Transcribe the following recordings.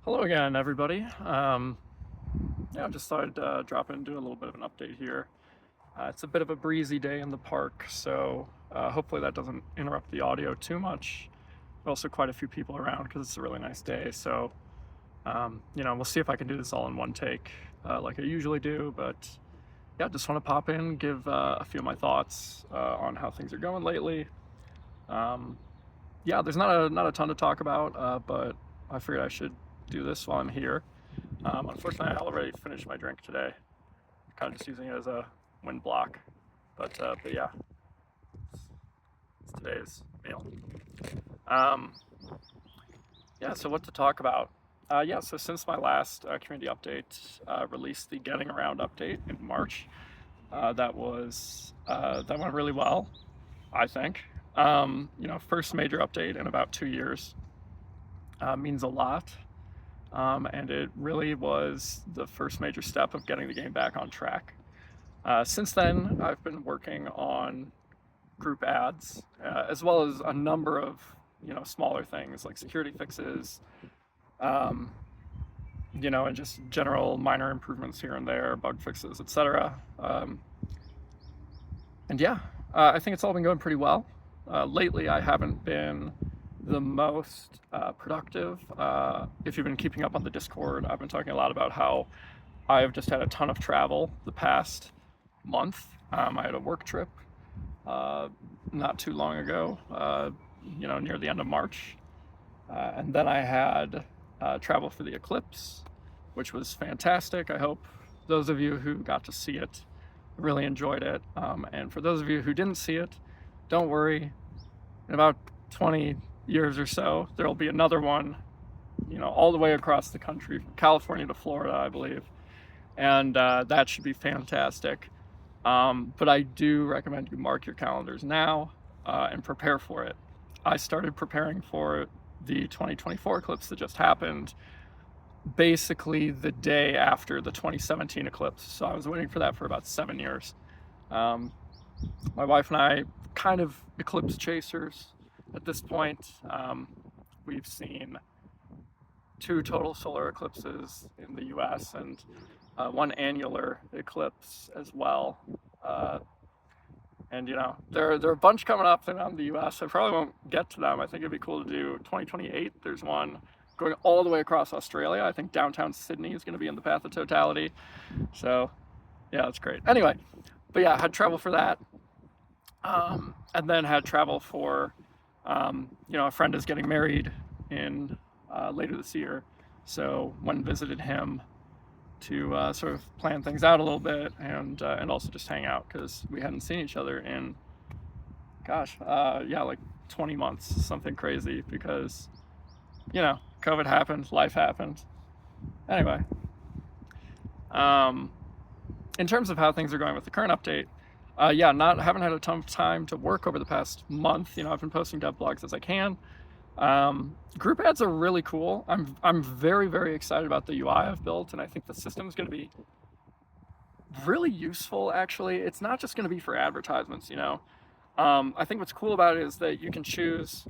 Hello again, everybody. I just thought I'd drop in and do a little bit of an update here. It's a bit of a breezy day in the park, so hopefully that doesn't interrupt the audio too much. Also, quite a few people around because it's a really nice day. So, we'll see if I can do this all in one take, like I usually do. But yeah, just want to pop in, give a few of my thoughts on how things are going lately. Um, yeah, there's not a ton to talk about, but I figured I should do this while I'm here. Unfortunately, I already finished my drink today. Kind of just using it as a wind block, but yeah, it's today's meal. Um, yeah, so what to talk about? So since my last community update released the Getting Around update in March, that went really well, I think. First major update in about 2 years means a lot. And it really was the first major step of getting the game back on track. Since then, I've been working on group ads, as well as a number of smaller things like security fixes, um, and just general minor improvements here and there, bug fixes, etc. And yeah, I think it's all been going pretty well. Lately, I haven't been the most productive. If you've been keeping up on the Discord, I've been talking a lot about how I've just had a ton of travel the past month. I had a work trip not too long ago, near the end of March. And then I had travel for the eclipse, which was fantastic. I hope those of you who got to see it really enjoyed it. And for those of you who didn't see it, don't worry. In about 20 years or so, there'll be another one, all the way across the country, from California to Florida, I believe. And that should be fantastic. But I do recommend you mark your calendars now and prepare for it. I started preparing for the 2024 eclipse that just happened basically the day after the 2017 eclipse. So I was waiting for that for about 7 years. My wife and I, kind of eclipse chasers at this point. We've seen 2 total solar eclipses in the US and one annular eclipse as well. And there are a bunch coming up around the US. I probably won't get to them. I think it'd be cool to do 2028. There's one going all the way across Australia. I think downtown Sydney is going to be in the path of totality. So yeah, that's great. Anyway, but yeah, I had travel for that. And then had travel for, a friend is getting married in later this year. So went and visited him to sort of plan things out a little bit and also just hang out because we hadn't seen each other in, like 20 months, something crazy because, COVID happened, life happened. Anyway, in terms of how things are going with the current update, haven't had a ton of time to work over the past month. I've been posting dev blogs as I can. Group ads are really cool. I'm very, very excited about the UI I've built, and I think the system is going to be really useful. Actually, it's not just going to be for advertisements. I think what's cool about it is that you can choose,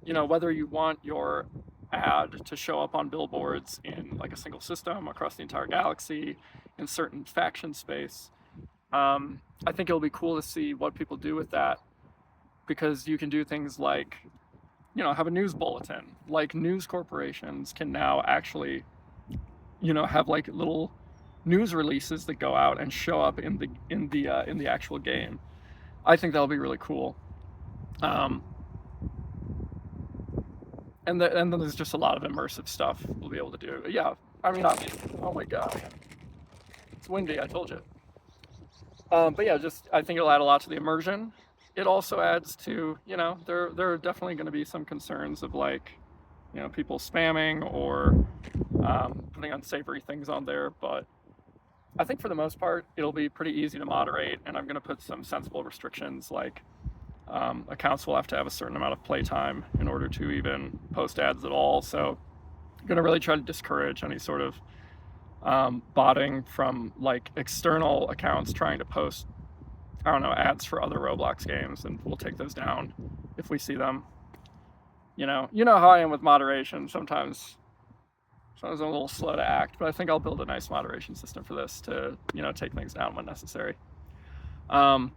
whether you want your ad to show up on billboards in like a single system across the entire galaxy in certain faction space. I think it'll be cool to see what people do with that because you can do things like, have a news bulletin. Like news corporations can now actually, have like little news releases that go out and show up in the actual game. I think that'll be really cool. And then there's just a lot of immersive stuff we'll be able to do. Yeah, I mean, obviously, oh my god, it's windy. I told you. But yeah, just I think it'll add a lot to the immersion. It also adds to, there are definitely going to be some concerns of like, people spamming or putting unsavory things on there. But I think for the most part, it'll be pretty easy to moderate. And I'm going to put some sensible restrictions like accounts will have to have a certain amount of playtime in order to even post ads at all. So I'm going to really try to discourage any sort of botting from like external accounts trying to post, I don't know, ads for other Roblox games, and we'll take those down if we see them. You know how I am with moderation. Sometimes Sometimes I'm a little slow to act, but I think I'll build a nice moderation system for this to, take things down when necessary. Um,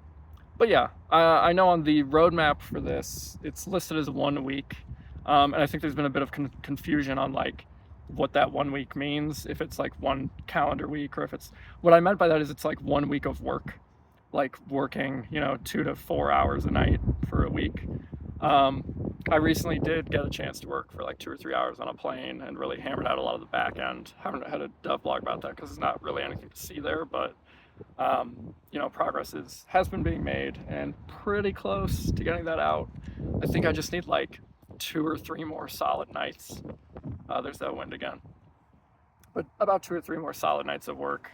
but yeah, I know on the roadmap for this, it's listed as 1 week, and I think there's been a bit of confusion on like what that 1 week means. If it's like one calendar week, or if it's what I meant by that is it's like 1 week of work, like working 2 to 4 hours a night for a week. I recently did get a chance to work for like 2 or 3 hours on a plane and really hammered out a lot of the back end. Haven't had a dev blog about that because there's not really anything to see there, but progress has been being made and pretty close to getting that out. I think I just need like 2 or 3 more solid nights. There's that wind again. But about 2 or 3 more solid nights of work.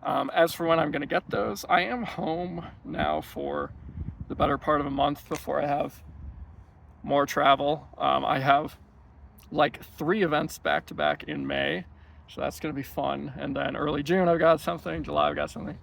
As for when I'm going to get those, I am home now for the better part of a month before I have more travel. I have like 3 events back to back in May, so that's going to be fun. And then early June I've got something, July I've got something.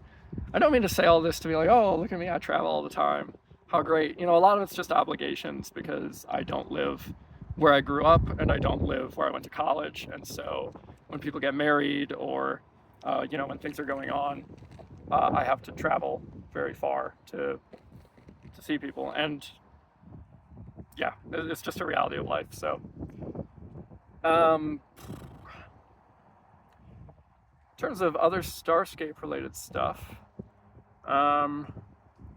I don't mean to say all this to be like, oh, look at me, I travel all the time. How great. A lot of it's just obligations because I don't live where I grew up and I don't live where I went to college. And so when people get married or, when things are going on, I have to travel very far to see people. And yeah, it's just a reality of life. So, in terms of other Starscape related stuff,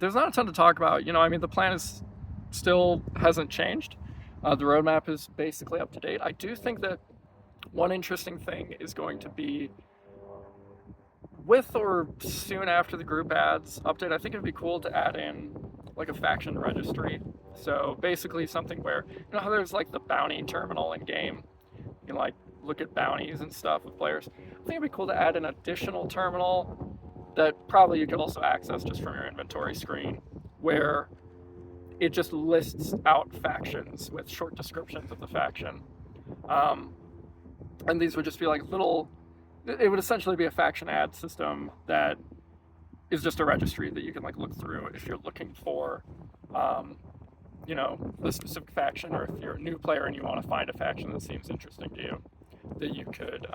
there's not a ton to talk about. The plan is still hasn't changed. The roadmap is basically up to date. I do think that one interesting thing is going to be with or soon after the group ads update. I think it'd be cool to add in like a faction registry. So basically something where, how there's like the bounty terminal in game. You can like look at bounties and stuff with players. I think it'd be cool to add an additional terminal that probably you could also access just from your inventory screen, where it just lists out factions with short descriptions of the faction. And these would just be like it would essentially be a faction ad system that is just a registry that you can like look through if you're looking for, the specific faction, or if you're a new player and you want to find a faction that seems interesting to you, that you could,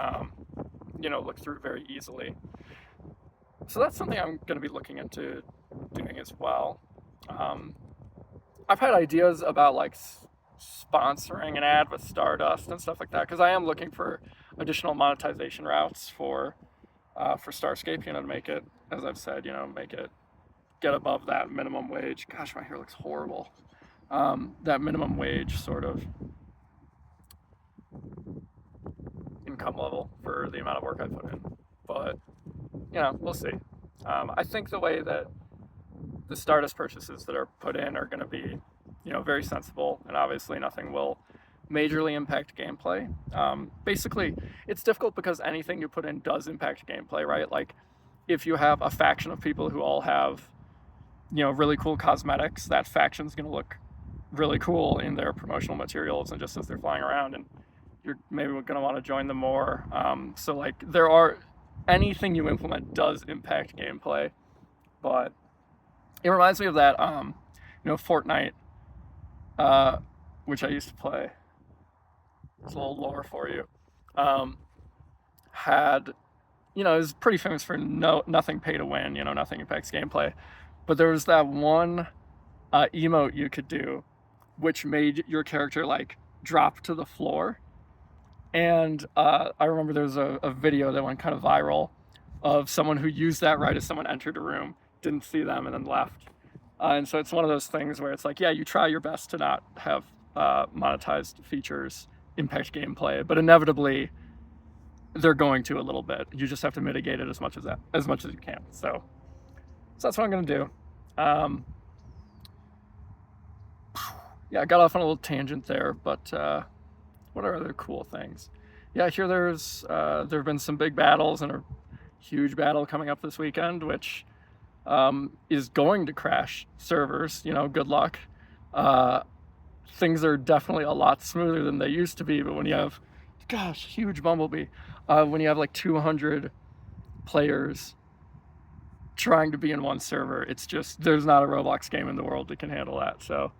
look through very easily. So that's something I'm going to be looking into doing as well. I've had ideas about like sponsoring an ad with Stardust and stuff like that, because I am looking for additional monetization routes for Starscape, to make it, as I've said, make it get above that minimum wage. Gosh, my hair looks horrible. That minimum wage sort of income level for the amount of work I put in. But, we'll see. I think the way that the Stardust purchases that are put in are going to be, very sensible, and obviously nothing will majorly impact gameplay. Basically, it's difficult because anything you put in does impact gameplay, right? Like, if you have a faction of people who all have, really cool cosmetics, that faction's going to look really cool in their promotional materials and just as they're flying around, and you're maybe going to want to join them more. So, like, anything you implement does impact gameplay, but it reminds me of that, Fortnite, which I used to play. It's a little lore for you. Had, it was pretty famous for nothing pay to win, nothing impacts gameplay. But there was that one emote you could do, which made your character like drop to the floor. And I remember there was a video that went kind of viral of someone who used that right as someone entered a room, didn't see them, and then left. And so it's one of those things where it's like, yeah, you try your best to not have monetized features impact gameplay, but inevitably they're going to a little bit. You just have to mitigate it as much as you can. So that's what I'm going to do. Yeah, I got off on a little tangent there, but what are other cool things? Yeah, I hear there have been some big battles and a huge battle coming up this weekend, which is going to crash servers. Good luck. Things are definitely a lot smoother than they used to be, but when you have, huge bumblebee, when you have like 200 players trying to be in one server, it's just, there's not a Roblox game in the world that can handle that. So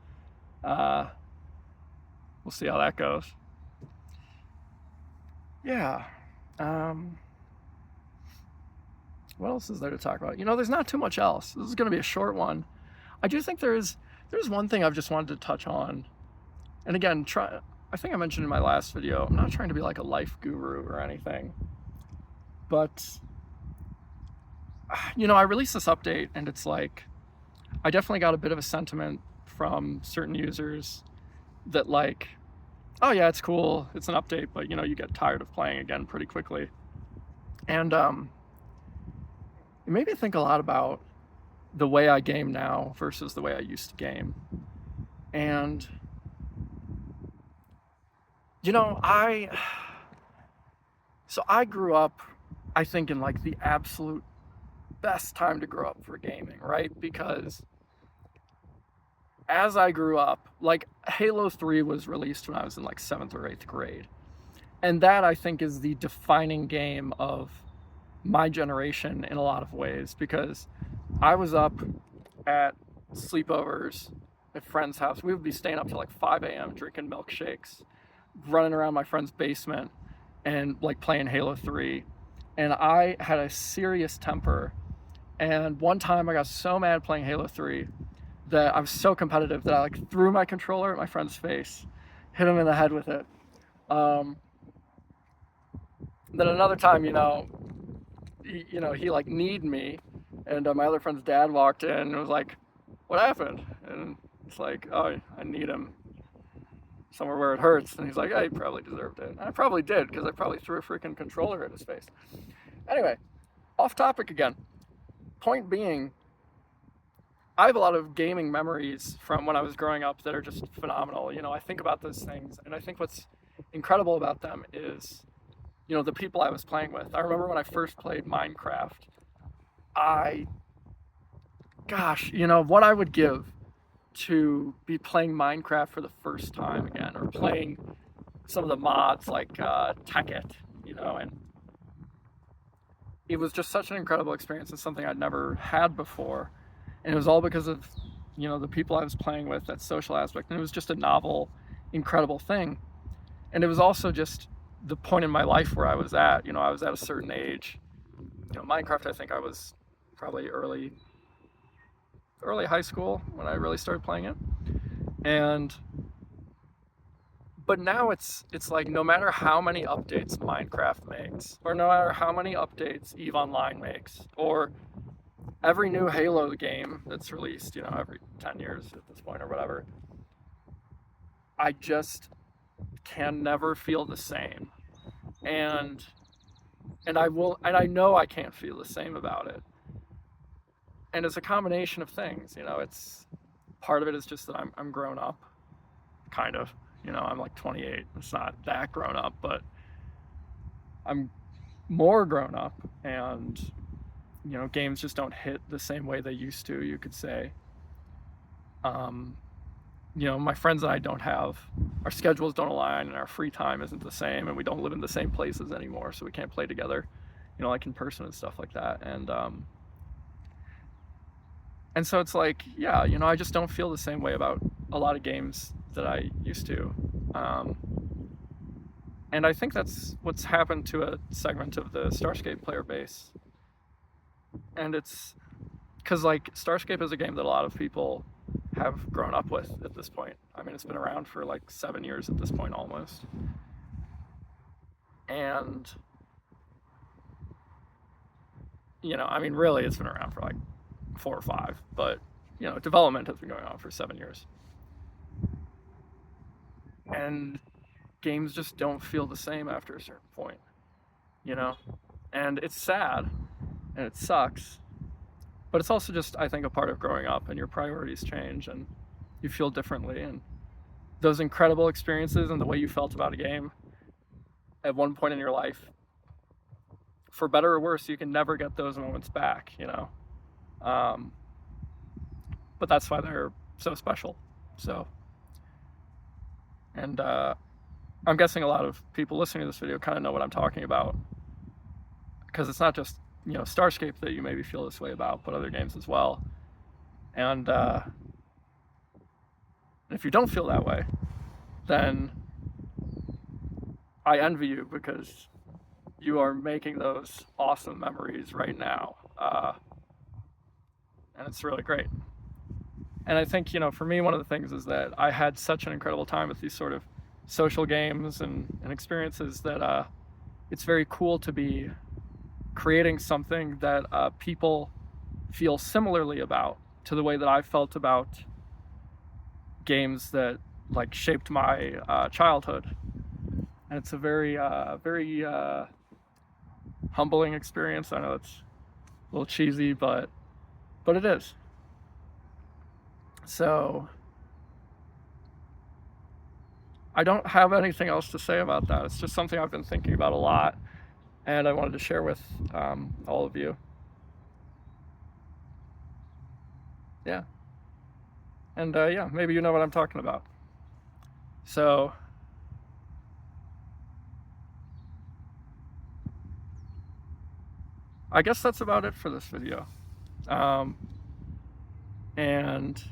we'll see how that goes. Yeah. Um, what else is there to talk about? There's not too much else. This is going to be a short one. I do think there's one thing I've just wanted to touch on. And again, I think I mentioned in my last video, I'm not trying to be like a life guru or anything. But I released this update and it's like I definitely got a bit of a sentiment from certain users that like, oh yeah, it's cool, it's an update, but you get tired of playing again pretty quickly. And it made me think a lot about the way I game now versus the way I used to game. And I grew up, I think, in like the absolute best time to grow up for gaming, right? Because as I grew up, like Halo 3 was released when I was in like 7th or 8th grade. And that I think is the defining game of my generation in a lot of ways, because I was up at sleepovers at friends' house. We would be staying up till like 5 a.m. drinking milkshakes, running around my friend's basement and like playing Halo 3. And I had a serious temper. And one time I got so mad playing Halo 3 that I was so competitive that I like threw my controller at my friend's face, hit him in the head with it. Then another time, he like kneed me, and my other friend's dad walked in and was like, "What happened?" And it's like, "Oh, I kneed him somewhere where it hurts." And he's like, "I probably deserved it." And I probably did, because I probably threw a freaking controller at his face. Anyway, off topic again. Point being, I have a lot of gaming memories from when I was growing up that are just phenomenal. I think about those things, and I think what's incredible about them is, the people I was playing with. I remember when I first played Minecraft, I, gosh, what I would give to be playing Minecraft for the first time again, or playing some of the mods like Tekkit, and it was just such an incredible experience and something I'd never had before. And it was all because of, the people I was playing with, that social aspect. And it was just a novel, incredible thing. And it was also just the point in my life where I was at. I was at a certain age. Minecraft, I think I was probably early high school when I really started playing it. But now it's like, no matter how many updates Minecraft makes, or no matter how many updates EVE Online makes, or every new Halo game that's released, every 10 years at this point or whatever, I just can never feel the same. And I know I can't feel the same about it. And it's a combination of things, it's part of it is just that I'm grown up, kind of. I'm like 28. It's not that grown up, but I'm more grown up, and games just don't hit the same way they used to, you could say. My friends and I don't have, our schedules don't align, and our free time isn't the same, and we don't live in the same places anymore, so we can't play together, like in person and stuff like that. And so it's like, yeah, I just don't feel the same way about a lot of games that I used to. And I think that's what's happened to a segment of the Starscape player base. And it's because, like, Starscape is a game that a lot of people have grown up with at this point. I mean, it's been around for like 7 years at this point almost. And, really, it's been around for like 4 or 5, but development has been going on for 7 years, and games just don't feel the same after a certain point, and it's sad and it sucks, but it's also just, I think, a part of growing up, and your priorities change and you feel differently, and those incredible experiences and the way you felt about a game at one point in your life, for better or worse, you can never get those moments back, but that's why they're so special. So, and I'm guessing a lot of people listening to this video kind of know what I'm talking about, because it's not just Starscape that you maybe feel this way about, but other games as well. And if you don't feel that way, then I envy you, because you are making those awesome memories right now. And it's really great. And I think, for me, one of the things is that I had such an incredible time with these sort of social games and experiences that it's very cool to be creating something that people feel similarly about, to the way that I felt about games that like shaped my childhood. And it's a very humbling experience. I know it's a little cheesy, but it is. So I don't have anything else to say about that. It's just something I've been thinking about a lot, and I wanted to share with all of you. Yeah. And yeah, maybe you know what I'm talking about. So I guess that's about it for this video. And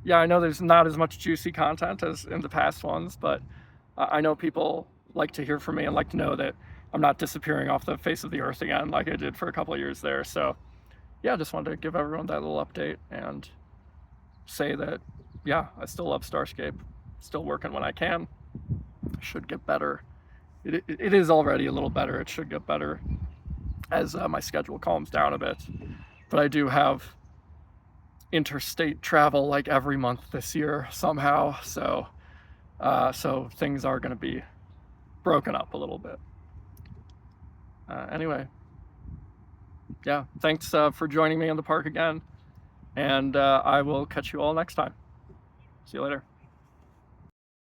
yeah, I know there's not as much juicy content as in the past ones, but I know people like to hear from me and like to know that I'm not disappearing off the face of the earth again like I did for a couple of years there. So yeah, I just wanted to give everyone that little update and say that, yeah, I still love Starscape, still working when I can. Should get better. It is already a little better. It should get better as my schedule calms down a bit. But I do have interstate travel like every month this year somehow, so things are going to be broken up a little bit. Anyway, yeah, thanks for joining me in the park again, and I will catch you all next time. See you later.